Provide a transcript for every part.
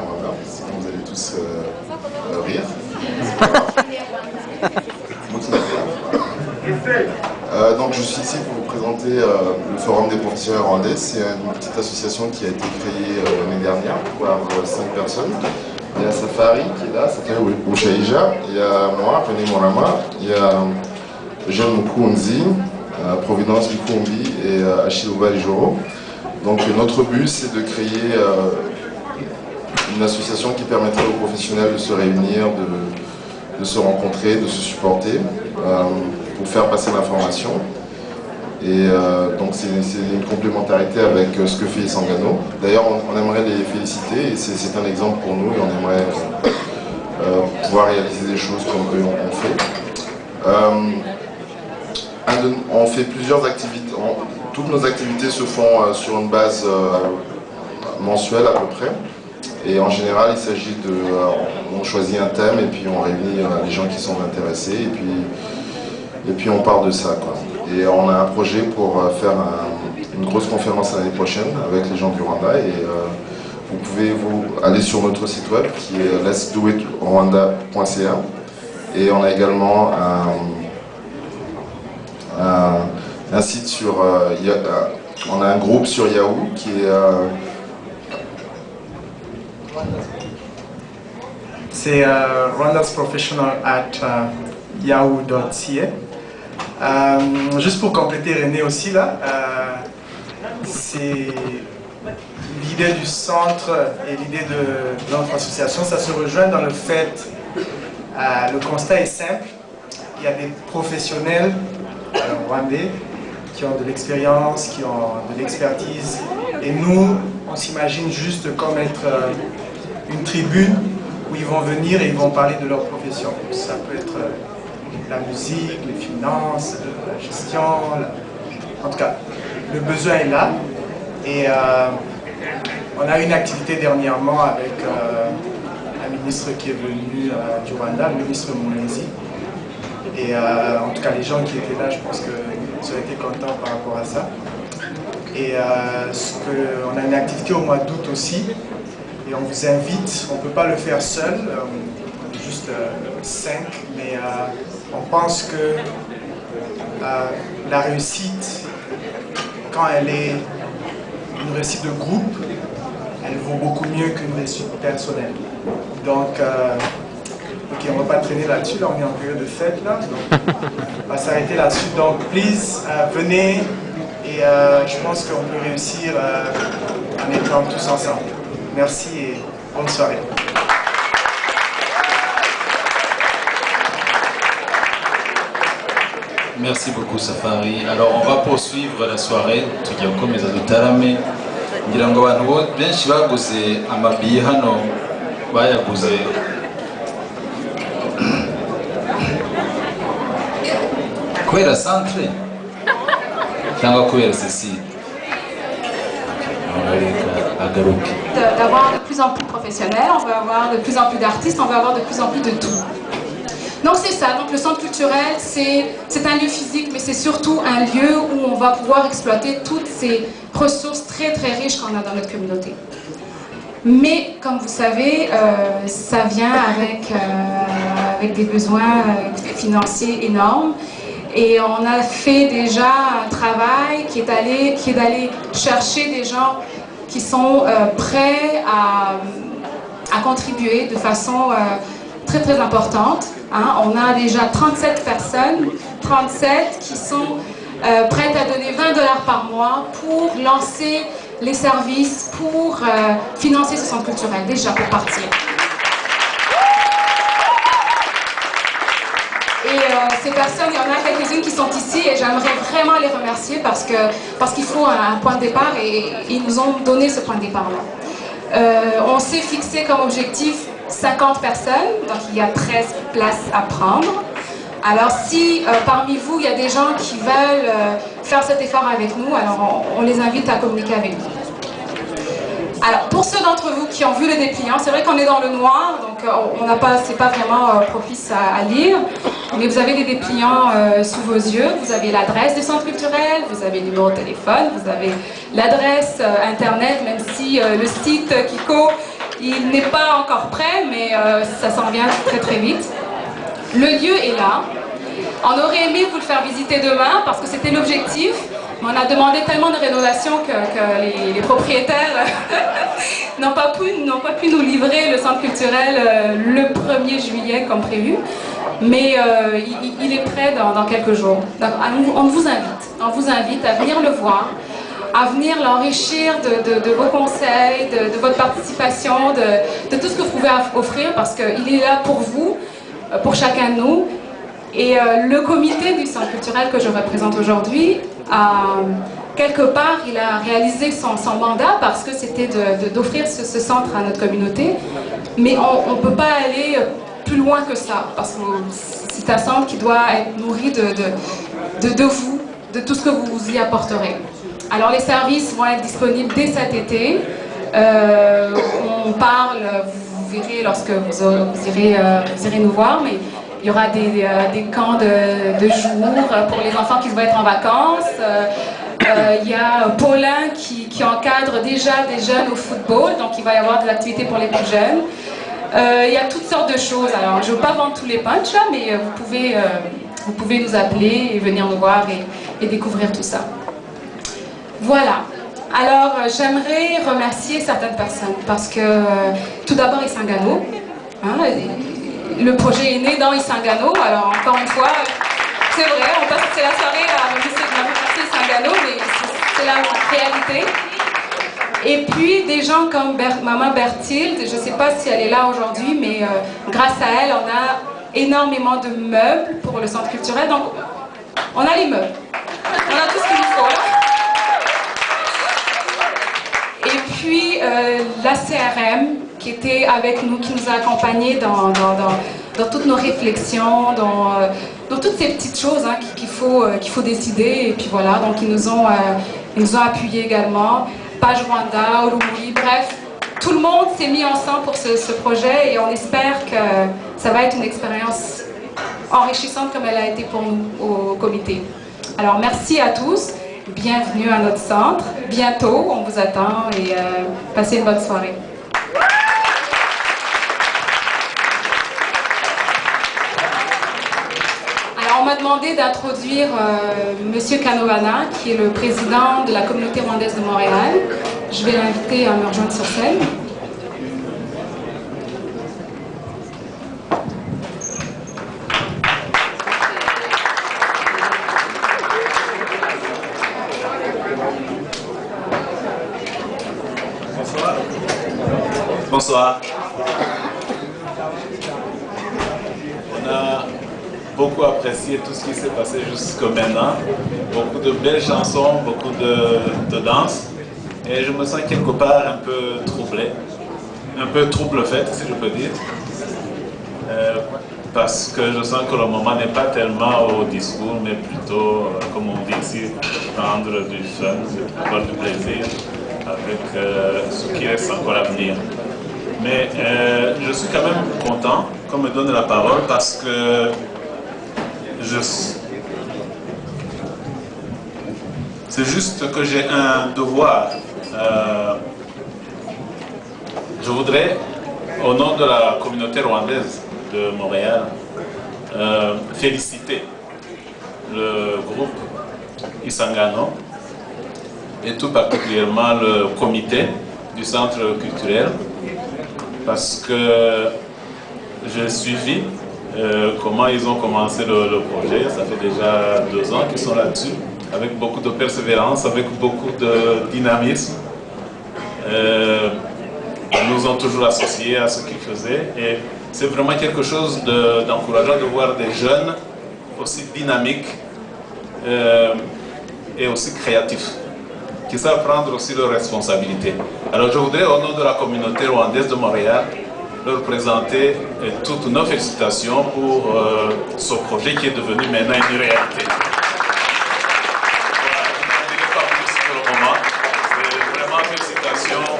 Rwanda. Vous allez tous rire. Donc je suis ici pour vous présenter le Forum des portiers rwandais. C'est une petite association qui a été créée l'année dernière par 5 personnes. Il y a Safari qui est là, Safari Ushaija, il y a moi, René Morama, il y a Jean Mukunzi, Providence Bikumbi et Achiluba Lijoro. Donc notre but c'est de créer une association qui permettrait aux professionnels de se réunir, de se rencontrer, de se supporter pour faire passer l'information. Et donc c'est une complémentarité avec ce que fait Isangano. D'ailleurs on aimerait les féliciter et c'est un exemple pour nous et on aimerait pouvoir réaliser des choses comme eux on fait. On fait plusieurs activités, toutes nos activités se font sur une base mensuelle à peu près. Et en général, il s'agit de... on choisit un thème et puis on réunit les gens qui sont intéressés et puis on part de ça, quoi. Et on a un projet pour faire une grosse conférence l'année prochaine avec les gens du Rwanda et vous pouvez aller sur notre site web qui est letsdoitrwanda.ca et on a également un site sur... on a un groupe sur Yahoo qui est... c'est Rwanda's Professional at yahoo.ca. Juste pour compléter René aussi là, c'est l'idée du centre et l'idée de notre association, ça se rejoint dans le fait, le constat est simple, il y a des professionnels rwandais qui ont de l'expérience, qui ont de l'expertise et nous on s'imagine juste comme être une tribune où ils vont venir et ils vont parler de leur profession. Ça peut être la musique, les finances, la gestion, en tout cas, le besoin est là. Et on a eu une activité dernièrement avec un ministre qui est venu du Rwanda, le ministre Moulezi. Et en tout cas, les gens qui étaient là, je pense qu'ils ont été contents par rapport à ça. Et on a une activité au mois d'août aussi. Et on vous invite, on ne peut pas le faire seul, on est juste 5, mais on pense que la réussite, quand elle est une réussite de groupe, elle vaut beaucoup mieux qu'une réussite personnelle. Donc, ok, on ne va pas traîner là-dessus, là on est en période de fête, là, donc on va s'arrêter là-dessus. Donc, please, venez, et je pense qu'on peut réussir en étant tous ensemble. Merci et bonne soirée. Merci beaucoup Safari. Alors on va poursuivre la soirée, tugiye gukomeza dutarame. Ngira ngo abantu benshi baguze amabiye hano bayaguze kubera centre cyangwa kubera Cécile. D'avoir de plus en plus de professionnels, on veut avoir de plus en plus d'artistes, on veut avoir de plus en plus de tout. Donc c'est ça, donc le centre culturel c'est un lieu physique mais c'est surtout un lieu où on va pouvoir exploiter toutes ces ressources très très riches qu'on a dans notre communauté. Mais comme vous savez, ça vient avec des besoins financiers énormes. Et on a fait déjà un travail qui est d'aller chercher des gens qui sont prêts à contribuer de façon très très importante. Hein. On a déjà 37 personnes, 37 qui sont prêtes à donner 20 $ par mois pour lancer les services, pour financer ce centre culturel, déjà pour partir. Et ces personnes, il y en a quelques-unes qui sont ici et j'aimerais vraiment les remercier parce qu'il faut un point de départ et ils nous ont donné ce point de départ-là. On s'est fixé comme objectif 50 personnes, donc il y a 13 places à prendre. Alors si parmi vous, il y a des gens qui veulent faire cet effort avec nous, alors on les invite à communiquer avec nous. Alors, pour ceux d'entre vous qui ont vu le dépliant, c'est vrai qu'on est dans le noir, donc c'est pas vraiment propice à lire, mais vous avez des dépliants sous vos yeux, vous avez l'adresse du centre culturel, vous avez le numéro de téléphone, vous avez l'adresse internet, même si le site Kiko Il n'est pas encore prêt, mais ça s'en vient très très vite. Le lieu est là. On aurait aimé vous le faire visiter demain parce que c'était l'objectif. Mais on a demandé tellement de rénovations que les propriétaires n'ont pas pu nous livrer le centre culturel le 1er juillet comme prévu. Mais il est prêt dans quelques jours. Donc, on vous invite à venir le voir, à venir l'enrichir de vos conseils, de votre participation, de tout ce que vous pouvez offrir parce qu'il est là pour vous, pour chacun de nous. Et le comité du centre culturel que je représente aujourd'hui, quelque part, il a réalisé son mandat parce que c'était d'offrir ce centre à notre communauté. Mais on ne peut pas aller plus loin que ça parce que c'est un centre qui doit être nourri de vous, de tout ce que vous y apporterez. Alors les services vont être disponibles dès cet été. On parle, vous verrez lorsque vous irez nous voir, mais il y aura des camps de jour pour les enfants qui vont être en vacances. Il y a Paulin qui encadre déjà des jeunes au football, donc il va y avoir des activités pour les plus jeunes. Il y a toutes sortes de choses. Alors, je ne veux pas vendre tous les punchs, là, mais vous pouvez nous appeler et venir nous voir et découvrir tout ça. Voilà. Alors, j'aimerais remercier certaines personnes parce que, tout d'abord, Isangano. Hein, le projet est né dans Isangano. Alors, encore une fois, c'est vrai, on pense que c'est la soirée à remercier Isangano, mais c'est la réalité. Et puis, des gens comme Maman Berthilde, je ne sais pas si elle est là aujourd'hui, mais grâce à elle, on a énormément de meubles pour le centre culturel. Donc, on a les meubles. On a tout ce qu'il nous faut, là. Et puis, la CRM, qui était avec nous, qui nous a accompagnés dans toutes nos réflexions, dans toutes ces petites choses hein, qu'il faut décider. Et puis voilà, donc ils nous ont appuyés également. Page Rwanda, Urumuri, bref, tout le monde s'est mis ensemble pour ce projet et on espère que ça va être une expérience enrichissante comme elle a été pour nous au comité. Alors merci à tous, bienvenue à notre centre, bientôt on vous attend et passez une bonne soirée. On m'a demandé d'introduire Monsieur Kanovana, qui est le président de la communauté rwandaise de Montréal. Je vais l'inviter à me rejoindre sur scène. Bonsoir. Bonsoir. On a beaucoup apprécié tout ce qui s'est passé jusqu'à maintenant. Beaucoup de belles chansons, beaucoup de danse. Et je me sens quelque part un peu troublé. Un peu trouble fait, si je peux dire. Parce que je sens que le moment n'est pas tellement au discours, mais plutôt, comme on dit ici, prendre du fun, avoir du plaisir avec ce qui reste encore à venir. Mais je suis quand même content qu'on me donne la parole parce que c'est juste que j'ai un devoir. Je voudrais, au nom de la communauté rwandaise de Montréal, féliciter le groupe Isangano et tout particulièrement le comité du centre culturel parce que j'ai suivi comment ils ont commencé le projet. Ça fait déjà 2 ans qu'ils sont là-dessus, avec beaucoup de persévérance, avec beaucoup de dynamisme. Ils nous ont toujours associés à ce qu'ils faisaient et c'est vraiment quelque chose d'encourageant de voir des jeunes aussi dynamiques et aussi créatifs, qui savent prendre aussi leurs responsabilités. Alors je voudrais, au nom de la communauté rwandaise de Montréal, leur présenter toutes nos félicitations pour ce projet qui est devenu maintenant une réalité.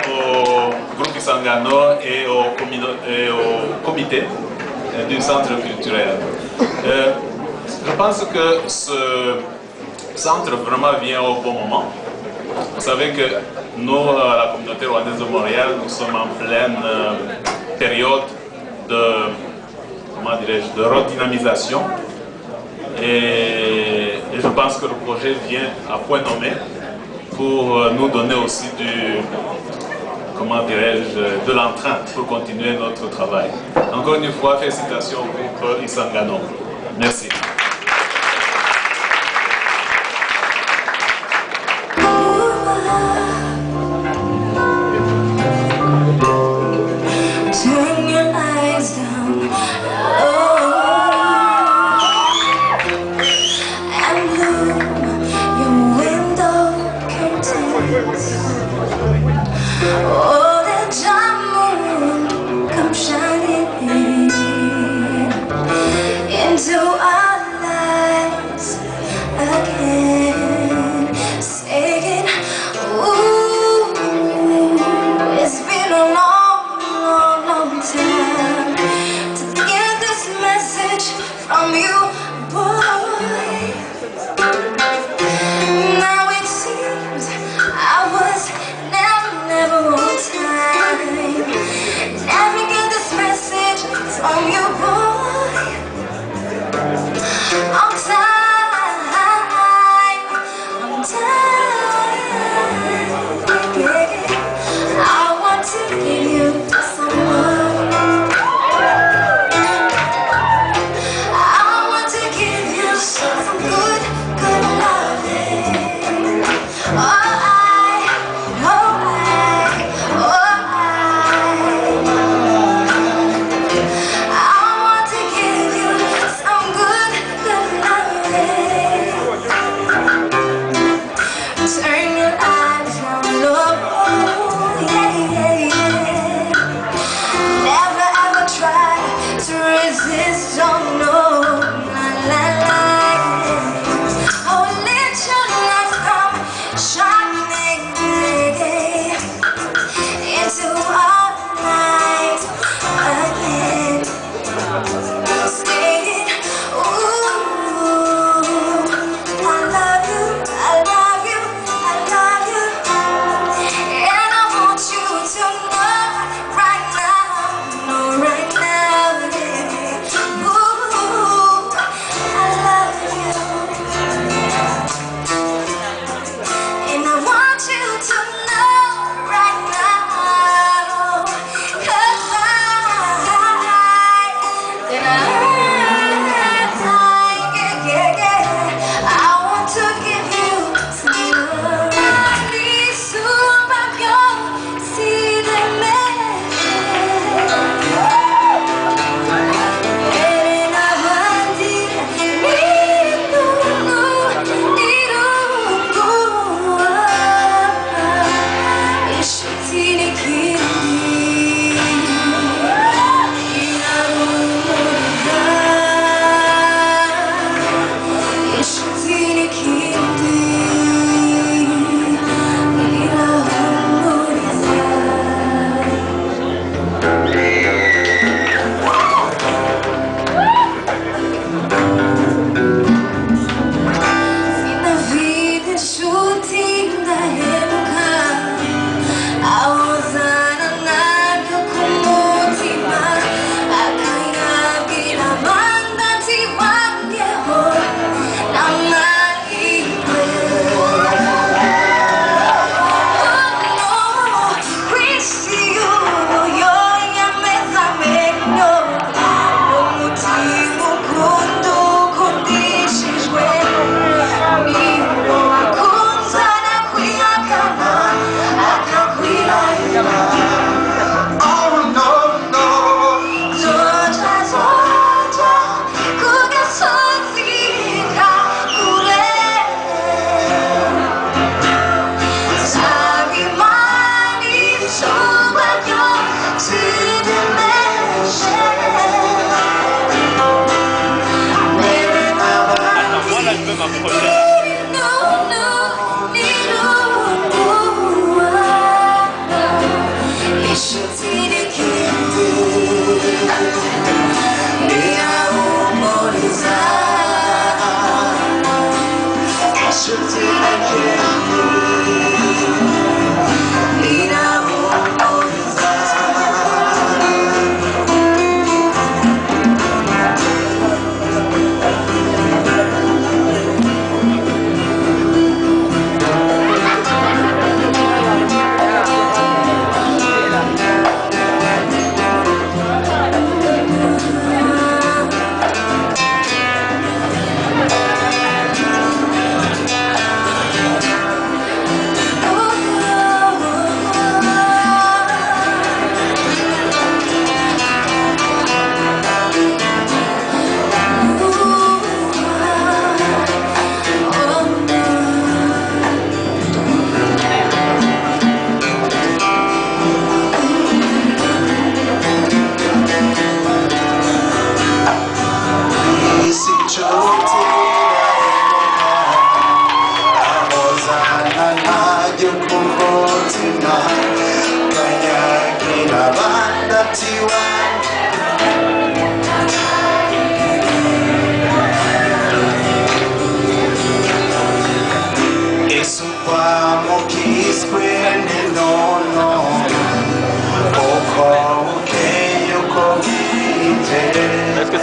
Au groupe Isangano et au comité du centre culturel. Je pense que ce centre vraiment vient au bon moment. Vous savez que nous, la communauté rwandaise de Montréal, nous sommes en pleine période de, comment dirais-je, de redynamisation. Et je pense que le projet vient à point nommé pour nous donner aussi comment dirais-je, de l'entrain pour continuer notre travail. Encore une fois, félicitations au groupe Isangano. Merci. Oh, the diamond come shining into our lives again, saying, ooh, it's been a long, long, long time to get this message from you, boy. Now it seems I was never on time. Never get this message from you, boy. On time, on time. I want to give you someone. I want to give you some good, good loving. Turn your eyes down low, yeah, yeah, yeah. Never ever try to resist, oh no, la la la, yeah. Oh, let your light come shining, yeah, into our light again. Saying, ooh, I love you, I love you. And I want you to know right now, yeah. Ooh, I love you. And I want you to know right now, 'cause I want to give you some love.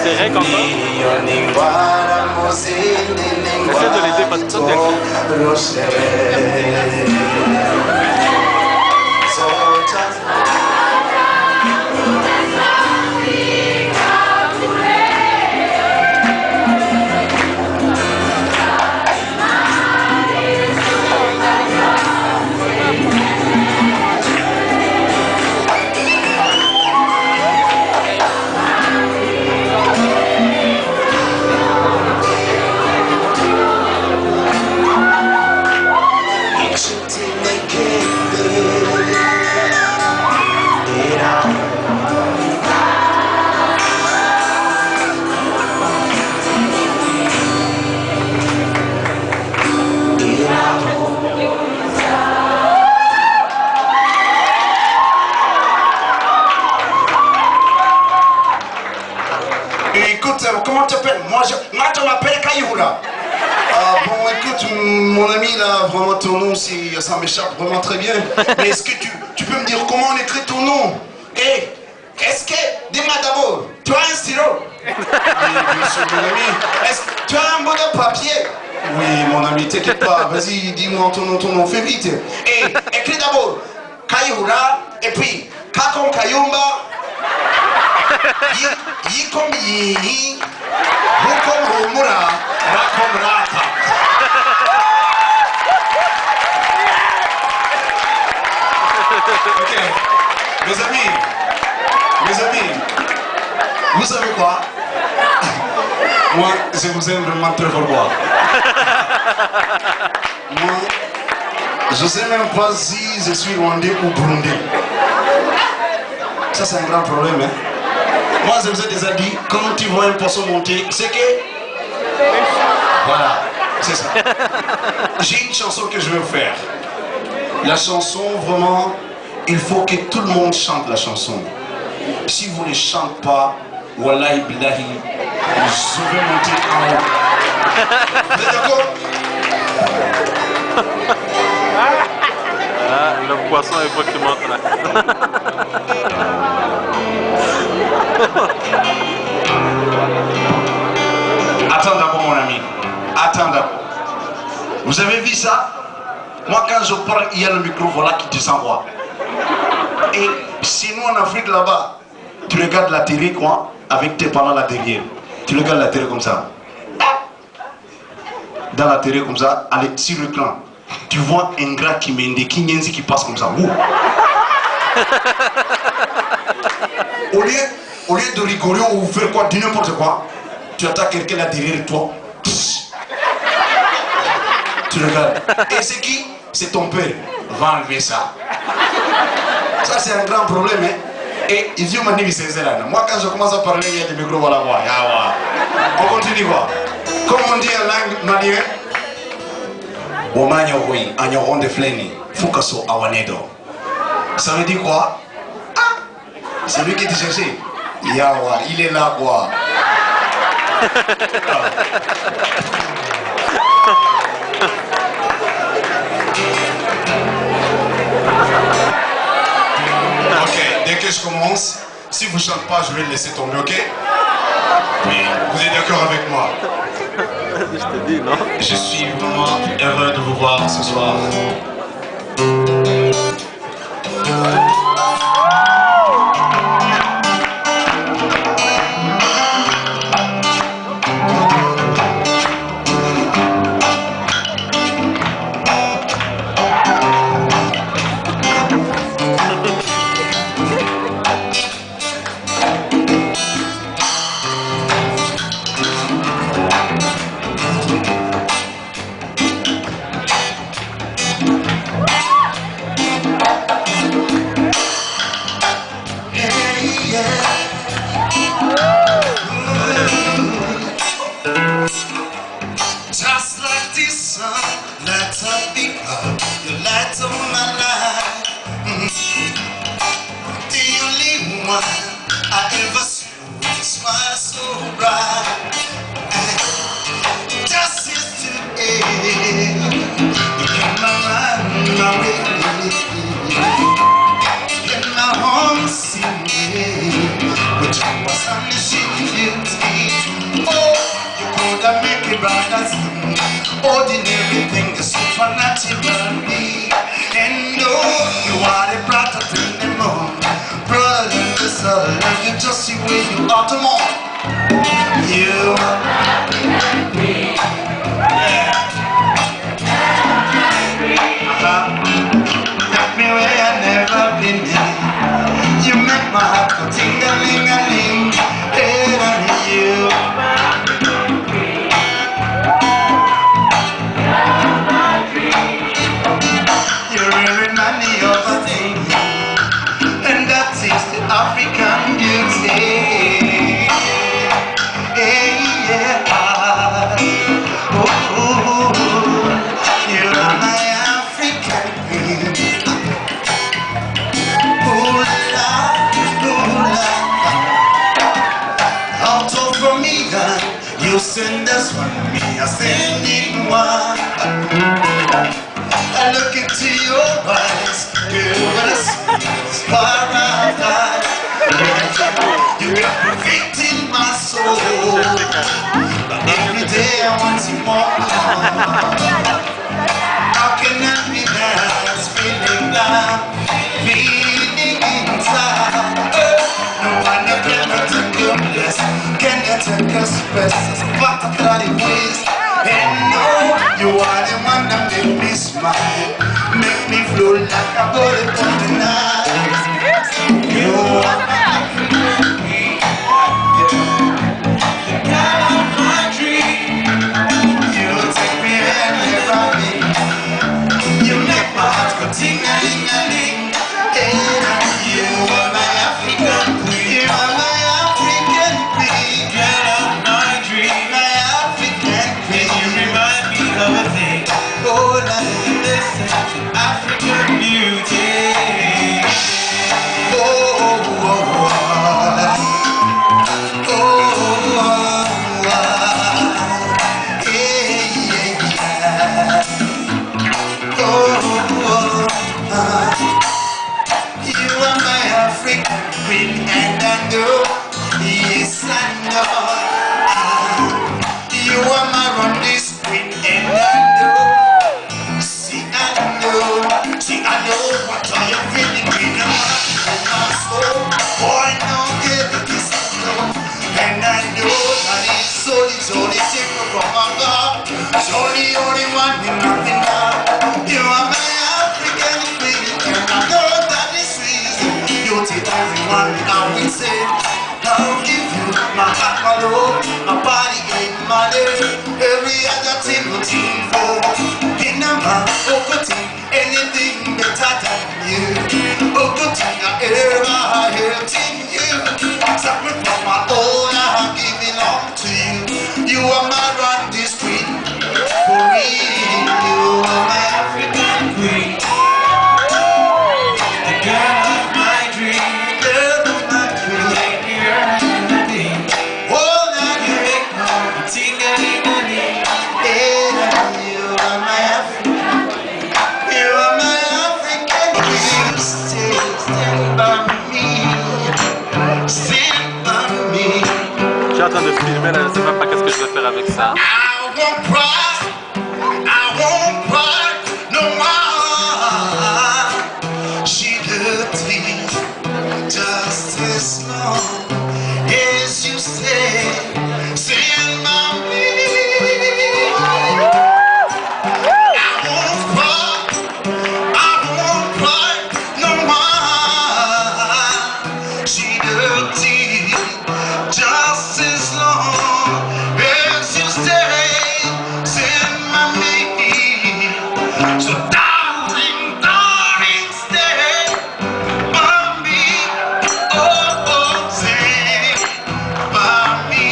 C'est rec encore. Essaie de l'aider parce que toi Comment tu t'appelles? Moi je m'appelle Kayihura. Bon écoute mon ami là, vraiment ton nom ça m'échappe vraiment très bien. Mais est-ce que tu peux me dire comment on écrit ton nom? Et est-ce que, dis-moi d'abord, tu as un stylo? Oui bien sûr mon ami. Est-ce que tu as un bout de papier? Oui mon ami, t'inquiète pas, vas-y dis-moi ton nom, fais vite. Et écris d'abord Kayihura et puis K comme Kayumba. Y comme Yi, Ru comme Rumura, Ra comme Rata. Ok, mes amis, vous savez quoi? Moi, je vous aime vraiment très fort quoi. Moi, je sais même pas si je suis rwandais ou burundais. Ça c'est un grand problème hein. Moi je vous ai déjà dit, quand tu vois un poisson monter, c'est que... Voilà, c'est ça. J'ai une chanson que je veux faire. La chanson, vraiment, il faut que tout le monde chante la chanson. Si vous ne chantez pas, wallahi billahi, je vais monter en haut. Vous êtes d'accord? Ah, le poisson il faut que tu montes là. Attends d'abord mon ami, attends d'abord. Vous avez vu ça? Moi quand je parle, il y a le micro voilà qui te s'envoie. Et chez nous en Afrique là-bas, tu regardes la télé quoi, avec tes parents là derrière. Tu regardes la télé comme ça. Dans la télé comme ça, allez sur l'écran. Tu vois un gars qui mène des Kinyenzi qui passe comme ça. Au lieu de rigoler ou faire quoi, de n'importe quoi, tu attaques quelqu'un là derrière toi. Tu regardes. Et c'est qui? C'est ton père. Va enlever ça. Ça c'est un grand problème. Hein? Et ils ont dit c'est là. Moi quand je commence à parler, il y a des micros voilà. On continue quoi. Comme on dit en langue malienne. Omanyogoi, agnoron de fleni, fukaso awanedo. Ça veut dire quoi? Ah, c'est lui qui te cherchait. Yawa, il est là quoi. Ok, dès que je commence, si vous ne chantez pas, je vais le laisser tomber, ok? Oui, vous êtes d'accord avec moi? Je te dis, non? Je suis vraiment heureux de vous voir ce soir. Just like this sun, lights up the up, the lights of my life. The only one I ever see with a smile so bright. Just yesterday, you kept my mind my way, kept my home singing, but you was on the ship. you just see where you are tomorrow. You Take me where I've never been. You make my heart go ting-a-ling-a-ling. Hey, honey, you really remind me of a thing, and that is the African beauty. Hey, yeah. Oh, you're my African queen. Ooh la, ooh la. Out over me, you send us one, me I send it one. I look into your eyes, girl, when I see this paradise. You captivating my soul, but every day I want you more. How can I be that feeling that feeling inside? No one can take your place, can you take your space? But I can't waste. And no, you are the one that make me smile, make me flow like a bullet on the night. You are my African queen, the girl of my dream. You take me anywhere, you make my heart go ting-a-ling-a-ling. And you are my African queen, you are my African queen, girl of my dream, my African queen. You remind me of a thing. Oh, listen to African beauty. Oh, oh, oh, oh, oh, yeah, yeah. Oh, you are my African queen, and I know, yes, I know. You are my Rundies queen, and I know. See, I know what are you feeling in your heart and my soul. Boy, no, get the kiss of love. And I know that it's only secret from my God. It's only one in nothing more. You are my African queen, and I know that it's reason. Beauty everyone, I will say. I'll give you my heart, my love, my body, and my day. Every other thing will team for. In a man, anything better than you. Oh, good thing I ever helped in you. Something from my own, I give it all to you. You are my Rundies queen, for real. You are my African queen, the girl of my dream, girl of my dream. Oh, now you make me ting-a-ling-a-ling. You are my African, you are my African queen. Stand by me, stand by me. Je suis en train de filmer là, je sais même pas qu'est-ce que je vais faire avec ça. I won't cry no more. She looked me just as long as you stand by me. I won't cry no more. She looked me just as long as you stay by me. So darling, stay by me. Oh, stay by me.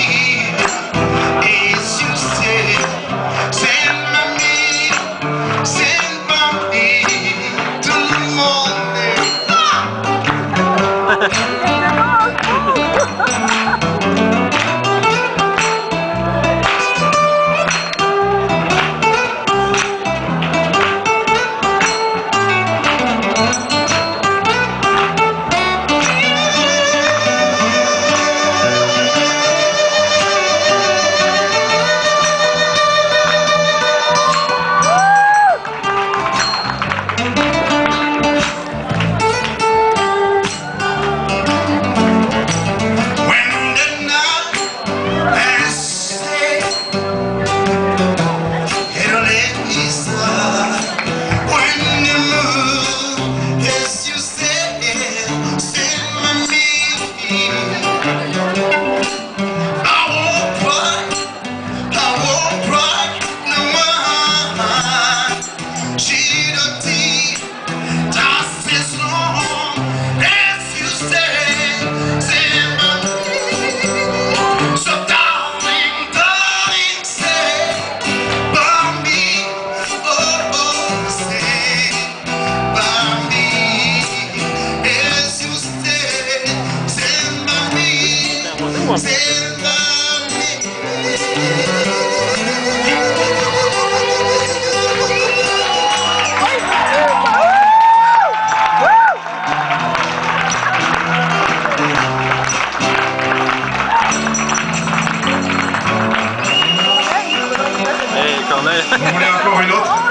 Vous voulez encore une autre?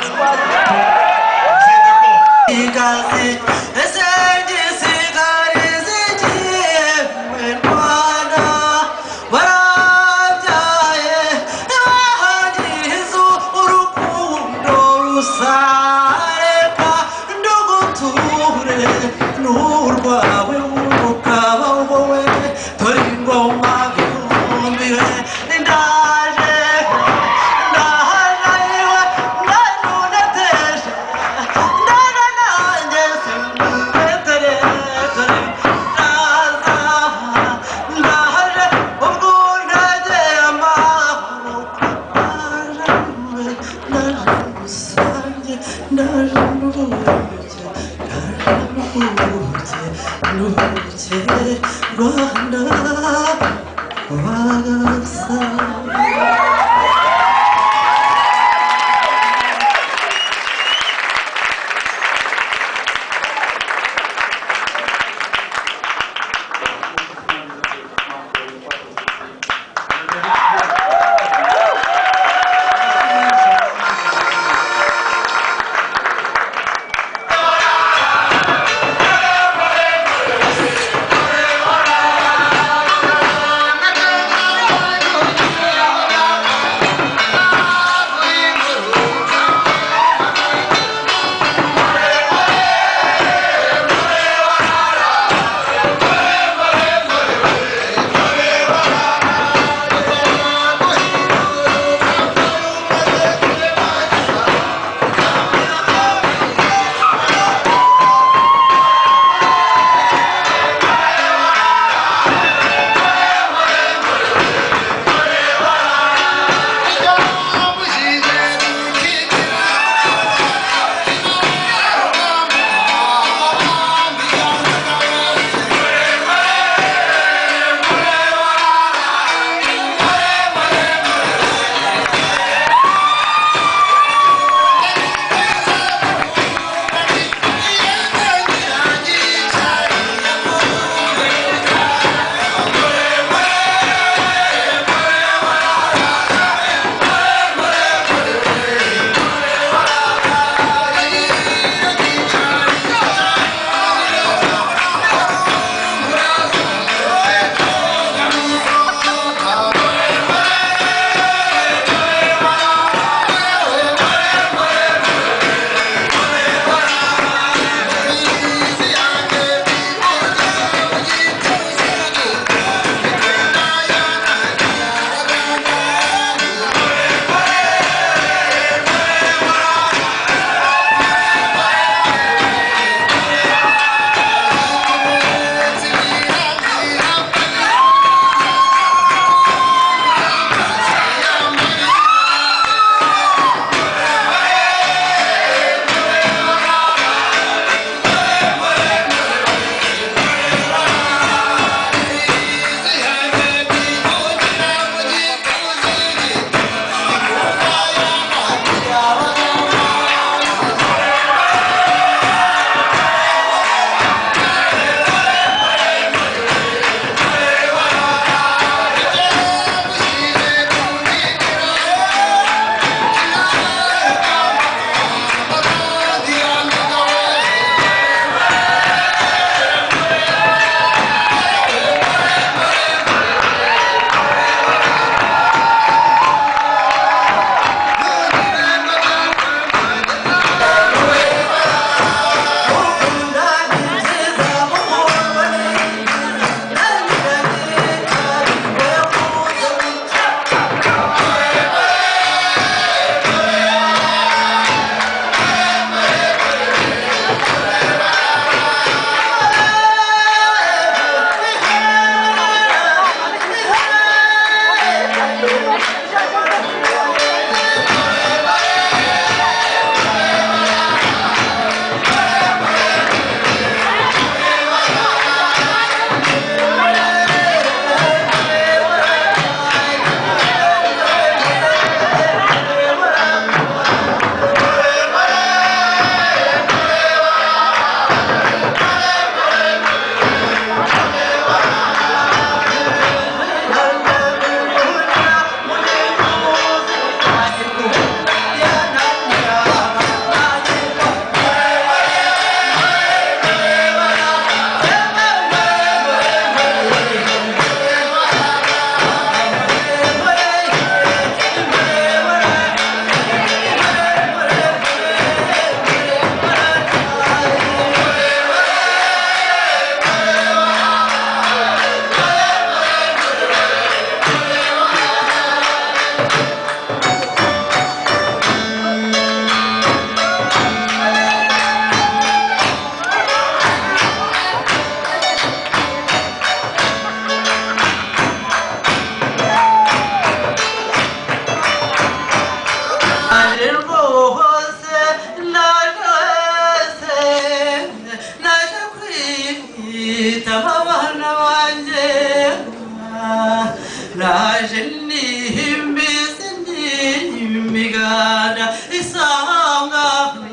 naje nihimbiza n'imiganda isangano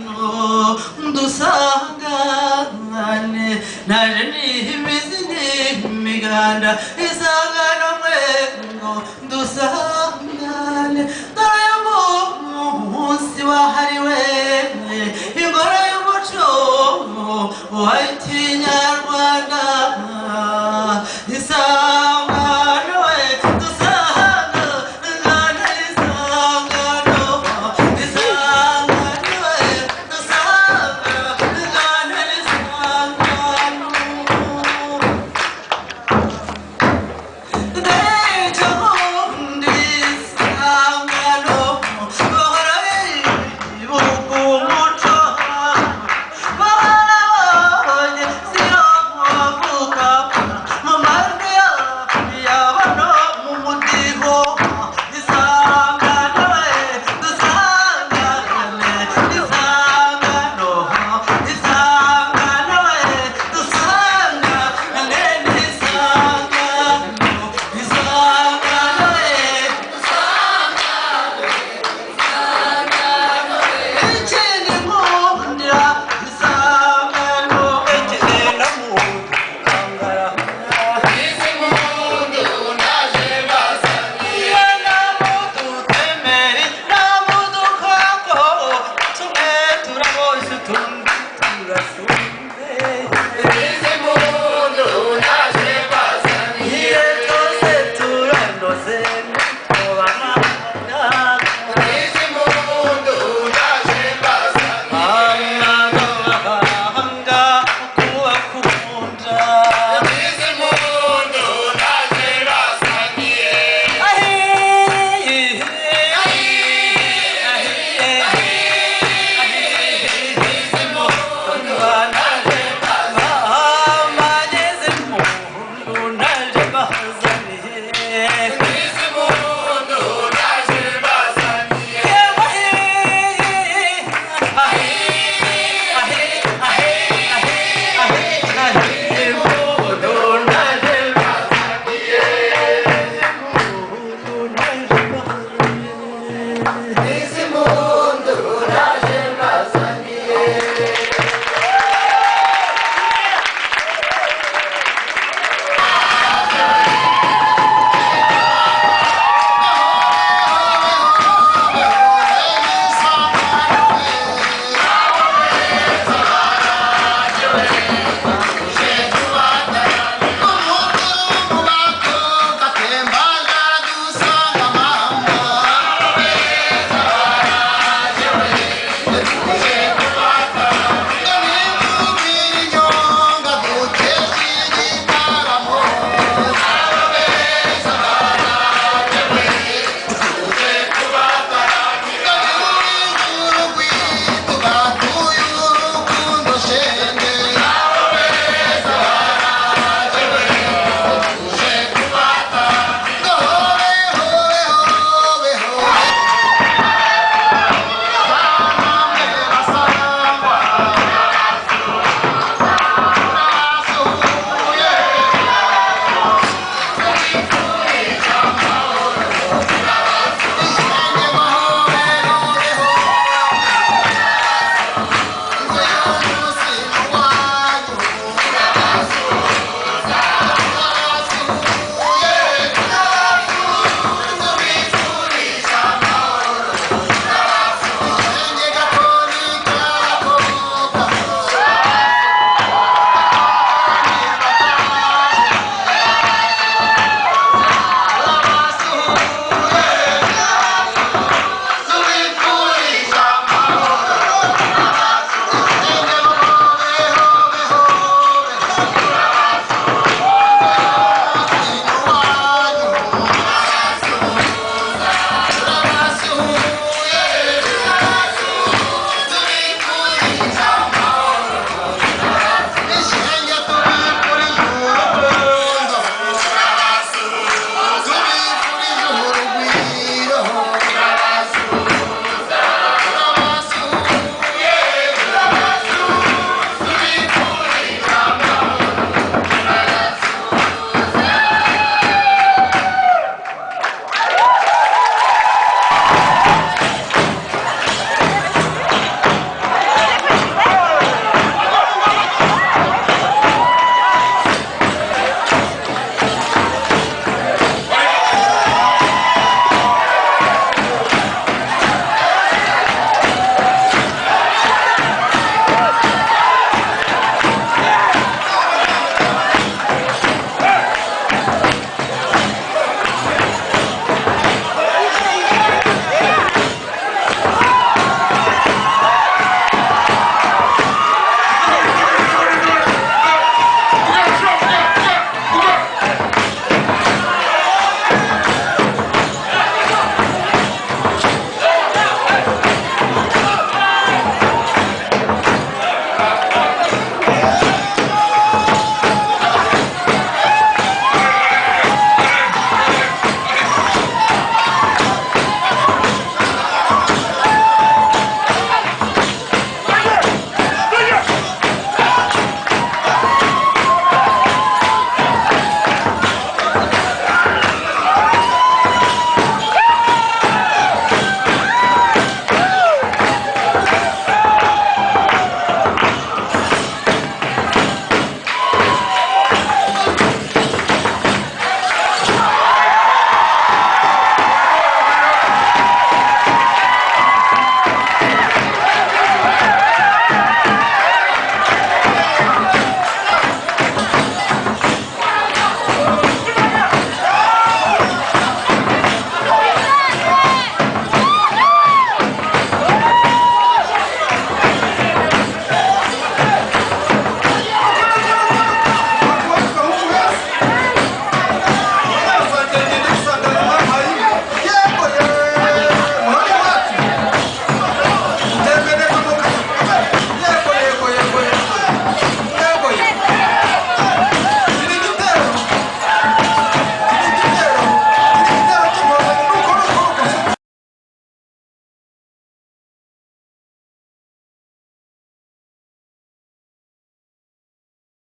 dusangane naje nihimbiza n'imiganda isangano mwengo dusangane dore munsi wahariwe ingoro y'umuco wahiti